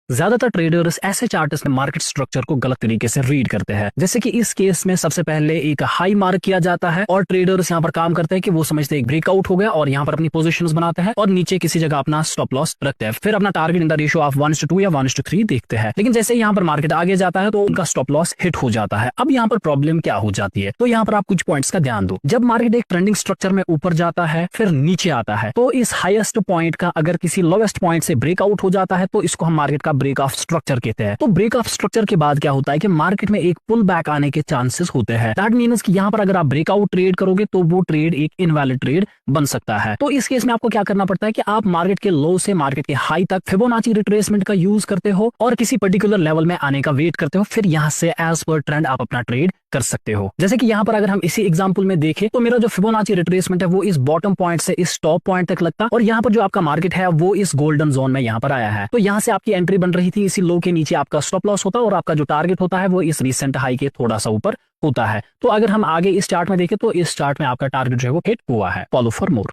ज्यादातर ट्रेडर्स ऐसे चार्ट्स में मार्केट स्ट्रक्चर को गलत तरीके से रीड करते हैं। जैसे कि इस केस में सबसे पहले एक हाई मार्क किया जाता है और ट्रेडर्स यहाँ पर काम करते हैं कि वो समझते हैं एक ब्रेकआउट हो गया और यहाँ पर अपनी पोजीशंस बनाते हैं और नीचे किसी जगह अपना स्टॉप लॉस रखते हैं, फिर अपना target in the ratio of 1:2 या 1:3 देखते हैं। लेकिन जैसे यहाँ पर मार्केट आगे जाता है तो उनका स्टॉप लॉस हिट हो जाता है। अब यहाँ पर प्रॉब्लम क्या हो जाती है, तो यहाँ पर आप कुछ पॉइंट्स का ध्यान दो। जब मार्केट एक ट्रेंडिंग स्ट्रक्चर में ऊपर जाता है फिर नीचे आता है, तो इस हाईएस्ट पॉइंट का अगर किसी लोवेस्ट पॉइंट से ब्रेकआउट हो जाता है तो इसको हम मार्केट का ब्रेक ऑफ स्ट्रक्चर कहते हैं। तो ब्रेक ऑफ स्ट्रक्चर के बाद क्या होता है कि मार्केट में एक पुल बैक आने के चांसेस होते हैं। दैट मींस कि यहाँ पर अगर आप ब्रेकआउट ट्रेड करोगे तो वो ट्रेड एक इनवैलिड ट्रेड बन सकता है। तो इस केस में आपको क्या करना पड़ता है कि आप मार्केट के लो से मार्केट के हाई तक फिबोनाची रिट्रेसमेंट का यूज करते हो और किसी पर्टिकुलर लेवल में आने का वेट करते हो, फिर यहाँ से एज पर ट्रेंड आप अपना ट्रेड कर सकते हो। जैसे कि यहाँ पर अगर हम इसी एग्जांपल में देखें तो मेरा जो फिबोनाची रिट्रेसमेंट है वो इस बॉटम पॉइंट से इस टॉप पॉइंट तक लगता और यहाँ पर जो आपका मार्केट है वो इस गोल्डन जोन में यहाँ पर आया है। तो यहाँ से आपकी एंट्री बन रही थी, इसी लो के नीचे आपका स्टॉप लॉस होता और आपका जो टारगेट होता है वो इस रिसेंट हाई के थोड़ा सा ऊपर होता है। तो अगर हम आगे इस चार्ट में देखें तो इस चार्ट में आपका टारगेट जो है वो हिट हुआ है। Follow for more.